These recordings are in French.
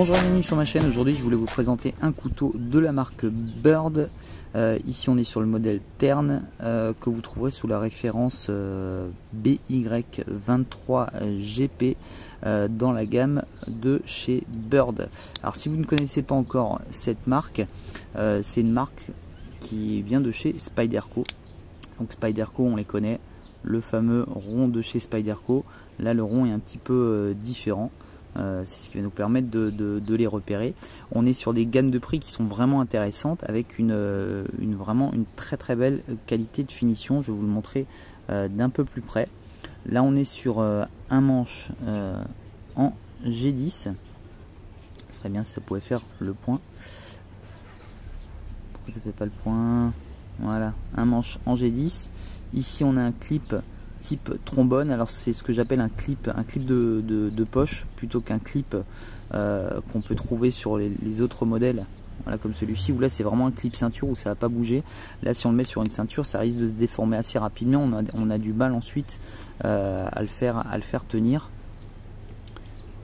Bonjour et bienvenue sur ma chaîne. Aujourd'hui je voulais vous présenter un couteau de la marque Bird. Ici on est sur le modèle Tern que vous trouverez sous la référence BY23GP dans la gamme de chez Bird. Alors si vous ne connaissez pas encore cette marque, c'est une marque qui vient de chez Spyderco. Donc Spyderco on les connaît, le fameux rond de chez Spyderco. Là le rond est un petit peu différent. C'est ce qui va nous permettre de les repérer. On est sur des gammes de prix qui sont vraiment intéressantes avec vraiment une très belle qualité de finition. Je vais vous le montrer d'un peu plus près. Là on est sur un manche en G10. Ce serait bien si ça pouvait faire le point. Pourquoi ça fait pas le point? Voilà, un manche en G10. Ici on a un clip type trombone. Alors c'est ce que j'appelle un clip de poche plutôt qu'un clip qu'on peut trouver sur les autres modèles, voilà, comme celui-ci, où là c'est vraiment un clip ceinture où ça va pas bouger. Là si on le met sur une ceinture, ça risque de se déformer assez rapidement. On a du mal ensuite à le faire tenir.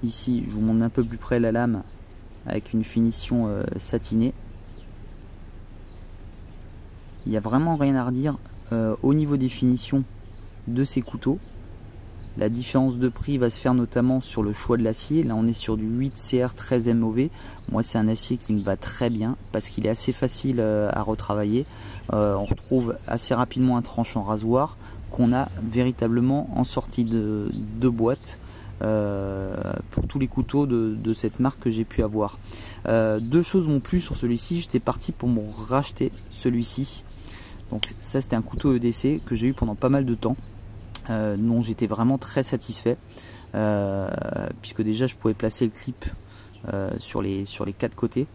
Ici je vous montre un peu plus près la lame avec une finition satinée. Il n'y a vraiment rien à redire au niveau des finitions de ces couteaux. La différence de prix va se faire notamment sur le choix de l'acier. Là on est sur du 8CR 13 MOV. Moi c'est un acier qui me va très bien parce qu'il est assez facile à retravailler. On retrouve assez rapidement un tranchant rasoir qu'on a véritablement en sortie de boîte pour tous les couteaux de cette marque que j'ai pu avoir. Deux choses m'ont plu sur celui-ci. J'étais parti pour me racheter celui-ci. Donc ça c'était un couteau EDC que j'ai eu pendant pas mal de temps. Dont j'étais vraiment très satisfait puisque déjà je pouvais placer le clip sur les quatre côtés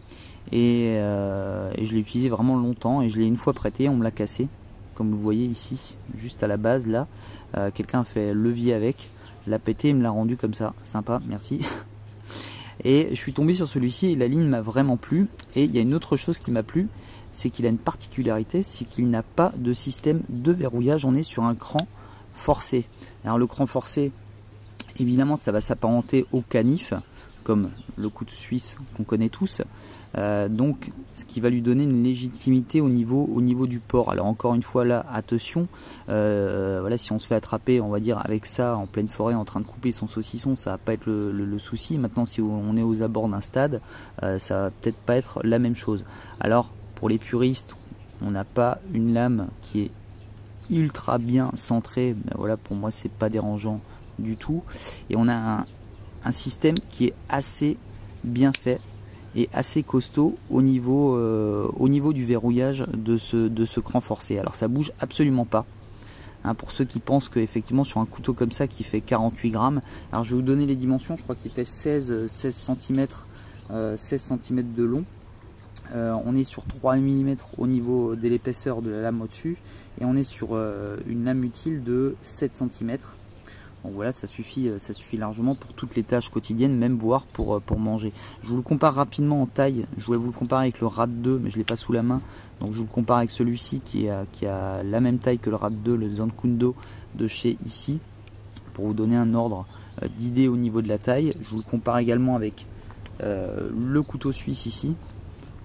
et je l'ai utilisé vraiment longtemps et je l'ai une fois prêté, on me l'a cassé comme vous voyez ici juste à la base là. Quelqu'un a fait levier avec, l'a pété et me l'a rendu comme ça, sympa, merci. Et je suis tombé sur celui-ci et la ligne m'a vraiment plu. Et il y a une autre chose qui m'a plu, c'est qu'il a une particularité, c'est qu'il n'a pas de système de verrouillage. On est sur un cran forcé. Alors le cran forcé, évidemment ça va s'apparenter au canif comme le couteau suisse qu'on connaît tous, donc ce qui va lui donner une légitimité au niveau du port. Alors encore une fois là attention, voilà, si on se fait attraper on va dire avec ça en pleine forêt en train de couper son saucisson, ça va pas être le souci. Maintenant si on est aux abords d'un stade, ça va peut-être pas être la même chose. Alors pour les puristes, on n'a pas une lame qui est ultra bien centré, ben voilà, pour moi c'est pas dérangeant du tout, et on a un système qui est assez bien fait et assez costaud au niveau du verrouillage de ce cran forcé. Alors ça bouge absolument pas, hein, pour ceux qui pensent que effectivement sur un couteau comme ça qui fait 48 grammes, alors je vais vous donner les dimensions, je crois qu'il fait 16 cm de long. On est sur 3 mm au niveau de l'épaisseur de la lame au-dessus et on est sur une lame utile de 7 cm. Donc voilà, ça suffit largement pour toutes les tâches quotidiennes, même voire pour manger. Je vous le compare rapidement en taille. Je voulais vous le comparer avec le RAD 2, mais je ne l'ai pas sous la main. Donc je vous le compare avec celui-ci qui a la même taille que le RAD 2, le Zancudo de chez ici, pour vous donner un ordre d'idée au niveau de la taille. Je vous le compare également avec le couteau suisse ici.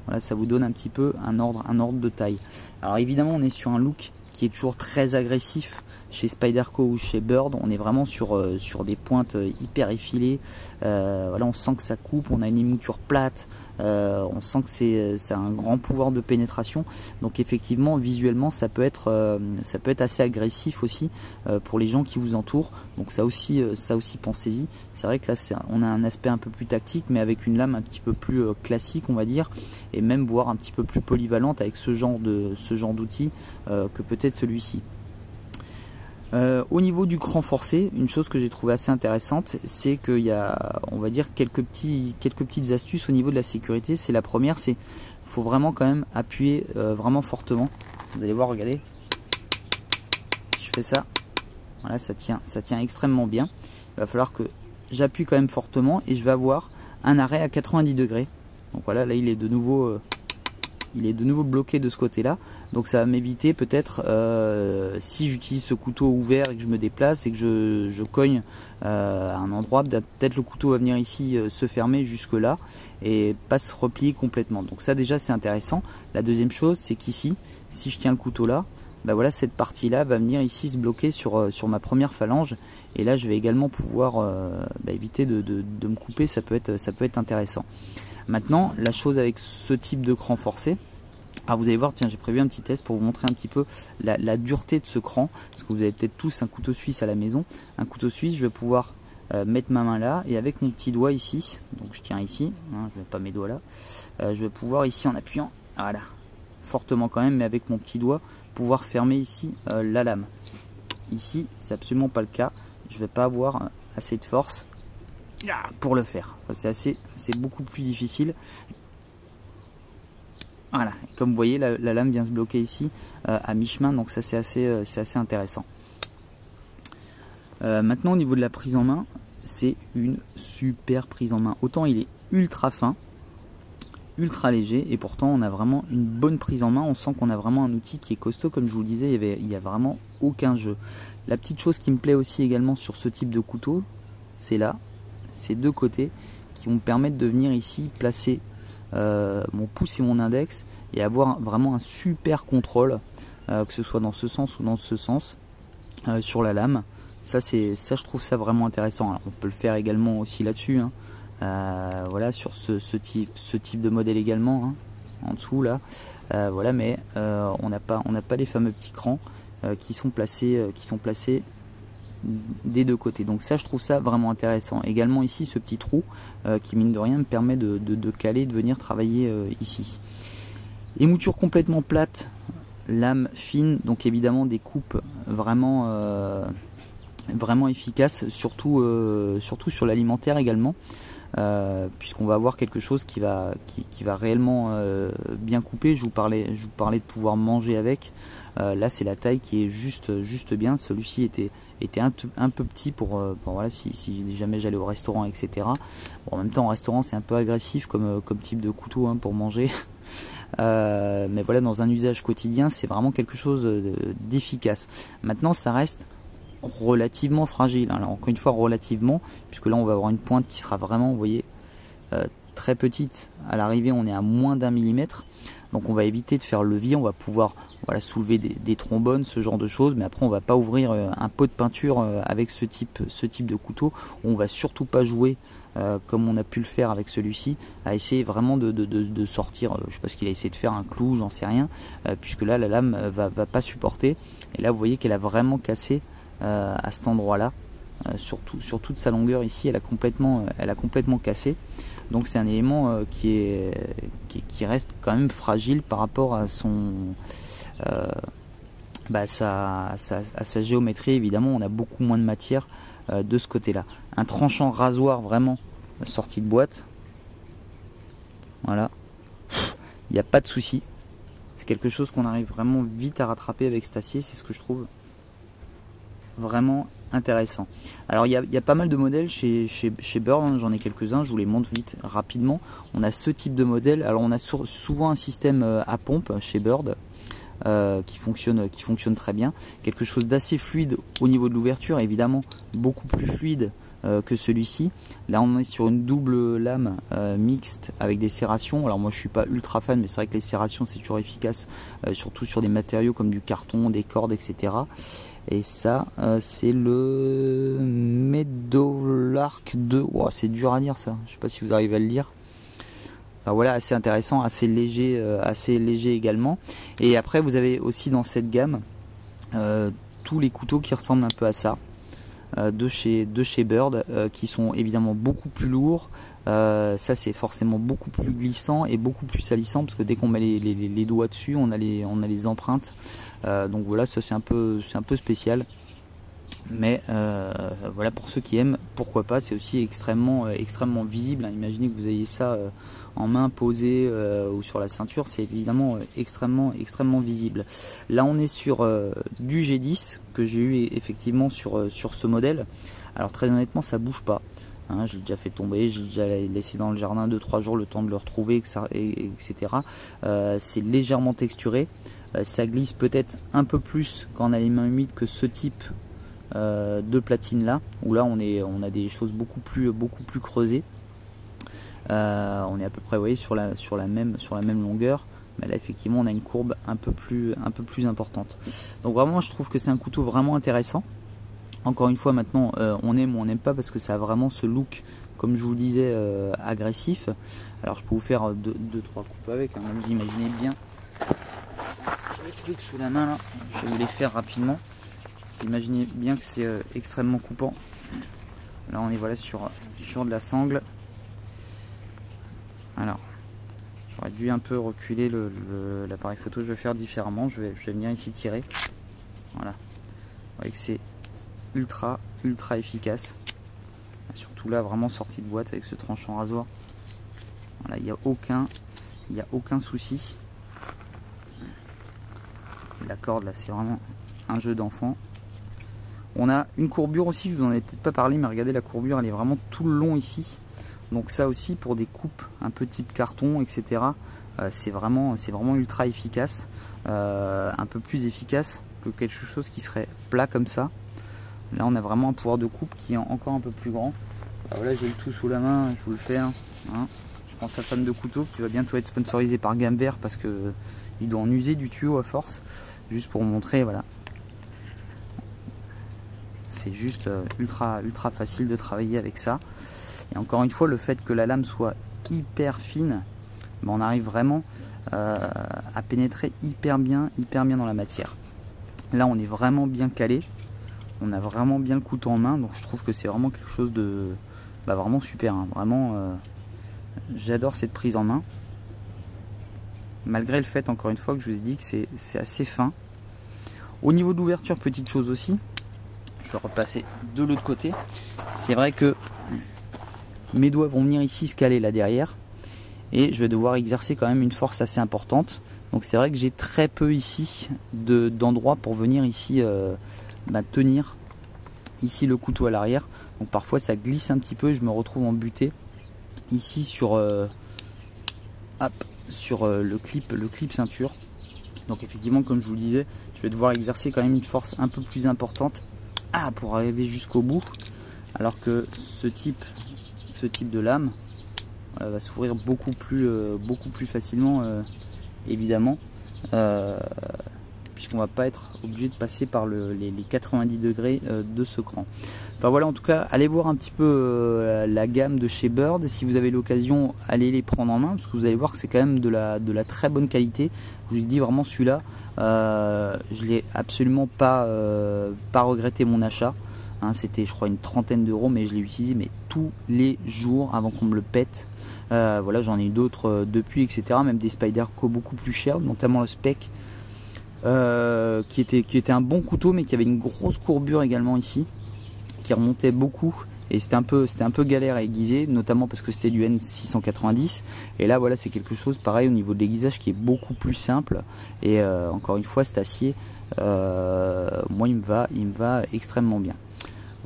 Voilà, ça vous donne un petit peu un ordre de taille. Alors évidemment on est sur un look qui est toujours très agressif chez Spyderco ou chez Bird. On est vraiment sur des pointes hyper effilées. Voilà, on sent que ça coupe, on a une émouture plate, on sent que c'est un grand pouvoir de pénétration. Donc effectivement visuellement ça peut être assez agressif aussi pour les gens qui vous entourent. Donc ça aussi pensez-y. C'est vrai que là on a un aspect un peu plus tactique, mais avec une lame un petit peu plus classique on va dire, et même voire un petit peu plus polyvalente avec ce genre d'outil que peut-être celui-ci. Au niveau du cran forcé, une chose que j'ai trouvé assez intéressante, c'est qu'il y a, on va dire, quelques petites astuces au niveau de la sécurité. C'est la première, c'est faut vraiment quand même appuyer vraiment fortement. Vous allez voir, regardez, si je fais ça, voilà, ça tient extrêmement bien. Il va falloir que j'appuie quand même fortement et je vais avoir un arrêt à 90 degrés. Donc voilà, là il est de nouveau il est de nouveau bloqué de ce côté là, donc ça va m'éviter peut-être si j'utilise ce couteau ouvert et que je me déplace et que je cogne à un endroit, peut-être le couteau va venir ici se fermer jusque là et pas se replier complètement. Donc ça déjà c'est intéressant. La deuxième chose c'est qu'ici, si je tiens le couteau là, bah voilà, cette partie là va venir ici se bloquer sur ma phalange, et là je vais également pouvoir éviter de me couper. Ça peut être intéressant. Maintenant, la chose avec ce type de cran forcé, alors vous allez voir, tiens, j'ai prévu un petit test pour vous montrer un petit peu la dureté de ce cran, parce que vous avez peut-être tous un couteau suisse à la maison. Un couteau suisse, je vais pouvoir mettre ma main là, et avec mon petit doigt ici, donc je tiens ici, hein, je ne mets pas mes doigts là, je vais pouvoir ici en appuyant, voilà, fortement quand même, mais avec mon petit doigt, pouvoir fermer ici la lame. Ici, c'est absolument pas le cas, je ne vais pas avoir assez de force pour le faire. Enfin, c'est beaucoup plus difficile. Voilà, comme vous voyez, la lame vient se bloquer ici à mi-chemin, donc ça c'est assez intéressant. Maintenant, au niveau de la prise en main, c'est une super prise en main. Autant il est ultra fin, ultra léger, et pourtant on a vraiment une bonne prise en main. On sent qu'on a vraiment un outil qui est costaud. Comme je vous le disais, il n'y a vraiment aucun jeu. La petite chose qui me plaît aussi également sur ce type de couteau, c'est là, ces deux côtés qui vont me permettre de venir ici placer mon pouce et mon index et avoir vraiment un super contrôle, que ce soit dans ce sens ou dans ce sens, sur la lame. Ça je trouve ça vraiment intéressant. Alors, on peut le faire également aussi là-dessus, hein. Voilà, sur ce type de modèle également, hein, en dessous là, voilà, mais on n'a pas les fameux petits crans qui sont placés des deux côtés. Donc ça, je trouve ça vraiment intéressant. Également ici, ce petit trou qui, mine de rien, me permet de caler, de venir travailler ici. Émouture complètement plate, lame fine, donc évidemment des coupes vraiment efficaces, surtout sur l'alimentaire également, puisqu'on va avoir quelque chose qui va réellement bien couper. Je vous parlais de pouvoir manger avec. Là, c'est la taille qui est juste bien. Celui-ci était un peu petit pour voilà, si jamais j'allais au restaurant, etc. Bon, en même temps, en restaurant, c'est un peu agressif comme type de couteau, hein, pour manger. Mais voilà, dans un usage quotidien, c'est vraiment quelque chose d'efficace. Maintenant, ça reste relativement fragile. Alors, encore une fois, relativement, puisque là, on va avoir une pointe qui sera vraiment, vous voyez, très petite. À l'arrivée, on est à moins d'1 millimètre. Donc on va éviter de faire le levier, on va pouvoir, voilà, soulever des trombones, ce genre de choses, mais après on va pas ouvrir un pot de peinture avec ce type de couteau. On va surtout pas jouer comme on a pu le faire avec celui-ci, à essayer vraiment de sortir, je sais pas ce qu'il a essayé de faire, un clou, j'en sais rien, puisque là la lame va pas supporter. Et là vous voyez qu'elle a vraiment cassé à cet endroit-là. Sur toute sa longueur ici, elle a complètement cassé. Donc c'est un élément qui reste quand même fragile par rapport à sa géométrie. Évidemment, on a beaucoup moins de matière de ce côté-là. Un tranchant rasoir vraiment sorti de boîte. Voilà, il n'y a pas de souci. C'est quelque chose qu'on arrive vraiment vite à rattraper avec cet acier. C'est ce que je trouve vraiment intéressant. Alors il y a pas mal de modèles chez Bird, hein, j'en ai quelques-uns, je vous les montre vite rapidement. On a ce type de modèle. Alors on a souvent un système à pompe chez Bird qui fonctionne très bien, quelque chose d'assez fluide au niveau de l'ouverture, évidemment beaucoup plus fluide que celui-ci. Là on est sur une double lame mixte avec des serrations. Alors moi je suis pas ultra fan, mais c'est vrai que les serrations c'est toujours efficace, surtout sur des matériaux comme du carton, des cordes, etc. Et ça, c'est le Meadowlark 2. Wow, c'est dur à dire ça. Je sais pas si vous arrivez à le lire. Enfin, voilà, assez intéressant, assez léger également. Et après, vous avez aussi dans cette gamme tous les couteaux qui ressemblent un peu à ça, de chez Bird, qui sont évidemment beaucoup plus lourds. Ça, c'est forcément beaucoup plus glissant et beaucoup plus salissant, parce que dès qu'on met les doigts dessus, on a les empreintes. Donc voilà, ça c'est un peu spécial, mais voilà, pour ceux qui aiment, pourquoi pas. C'est aussi extrêmement visible, hein. Imaginez que vous ayez ça en main posée ou sur la ceinture, c'est évidemment extrêmement visible. Là on est sur du G10 que j'ai eu effectivement sur ce modèle. Alors très honnêtement ça bouge pas. Hein, je l'ai déjà fait tomber, j'ai déjà laissé dans le jardin 2-3 jours le temps de le retrouver, etc. C'est légèrement texturé. Ça glisse peut-être un peu plus quand on a les mains humides que ce type de platine là, où là on a des choses beaucoup plus creusées. On est à peu près, vous voyez, sur la même longueur, mais là effectivement on a une courbe un peu plus importante. Donc vraiment je trouve que c'est un couteau vraiment intéressant. Encore une fois, maintenant on aime ou on n'aime pas, parce que ça a vraiment ce look, comme je vous le disais, agressif. Alors je peux vous faire 2-3 coupes avec, hein, vous imaginez bien. J'ai les trucs sous la main là, je vais vous les faire rapidement. Vous imaginez bien que c'est extrêmement coupant. Là on est voilà sur de la sangle. Alors j'aurais dû un peu reculer l'appareil photo, je vais faire différemment, je vais venir ici tirer. Voilà, vous voyez que c'est ultra efficace, surtout là vraiment sorti de boîte avec ce tranchant rasoir. Voilà, il n'y a aucun souci. La corde là, c'est vraiment un jeu d'enfant. On a une courbure aussi, je vous en ai peut-être pas parlé, mais regardez, la courbure elle est vraiment tout le long ici. Donc ça aussi, pour des coupes un peu type carton, etc., c'est vraiment ultra efficace. Un peu plus efficace que quelque chose qui serait plat comme ça. Là on a vraiment un pouvoir de coupe qui est encore un peu plus grand. Alors là j'ai le tout sous la main, je vous le fais. Hein. Je pense à Fan de couteau qui va bientôt être sponsorisé par Gamber, parce que il doit en user du tuyau à force. Juste pour vous montrer, voilà. C'est juste ultra facile de travailler avec ça. Et encore une fois, le fait que la lame soit hyper fine, ben on arrive vraiment à pénétrer hyper bien dans la matière. Là on est vraiment bien calé. On a vraiment bien le couteau en main, donc je trouve que c'est vraiment quelque chose de vraiment super. Hein. Vraiment, j'adore cette prise en main. Malgré le fait, encore une fois, que je vous ai dit que c'est assez fin. Au niveau de l'ouverture, petite chose aussi, je vais repasser de l'autre côté. C'est vrai que mes doigts vont venir ici se caler là derrière, et je vais devoir exercer quand même une force assez importante. Donc c'est vrai que j'ai très peu ici d'endroits pour venir ici tenir ici le couteau à l'arrière. Donc parfois ça glisse un petit peu et je me retrouve embuté ici sur le clip ceinture. Donc effectivement, comme je vous le disais, je vais devoir exercer quand même une force un peu plus importante pour arriver jusqu'au bout, alors que ce type de lame va s'ouvrir beaucoup plus facilement, évidemment, puisqu'on va pas être obligé de passer par les 90 degrés de ce cran. Enfin voilà, en tout cas, allez voir un petit peu la gamme de chez Bird. Si vous avez l'occasion, allez les prendre en main, parce que vous allez voir que c'est quand même de la très bonne qualité. Je vous dis vraiment, celui-là, je l'ai absolument pas regretté mon achat. Hein, c'était, je crois, une trentaine d'euros, mais je l'ai utilisé tous les jours avant qu'on me le pète. Voilà, j'en ai eu d'autres depuis, etc. Même des Spyderco beaucoup plus chers, notamment le Spec. Qui était un bon couteau, mais qui avait une grosse courbure également ici, qui remontait beaucoup, et c'était un peu galère à aiguiser, notamment parce que c'était du N690. Et là voilà, c'est quelque chose pareil au niveau de l'aiguisage qui est beaucoup plus simple, et encore une fois, cet acier, moi il me va extrêmement bien.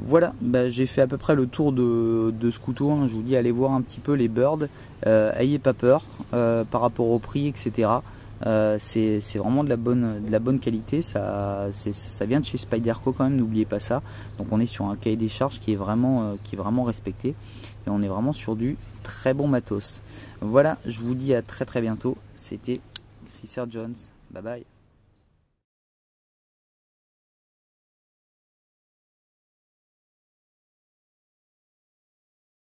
Voilà, j'ai fait à peu près le tour de ce couteau. Hein. Je vous dis, allez voir un petit peu les Bird, ayez pas peur par rapport au prix, etc. C'est vraiment de la bonne qualité. Ça vient de chez Spyderco quand même, n'oubliez pas ça. Donc on est sur un cahier des charges qui est vraiment respecté, et on est vraiment sur du très bon matos. Voilà, je vous dis à très bientôt. C'était Chris R. Jones, bye bye.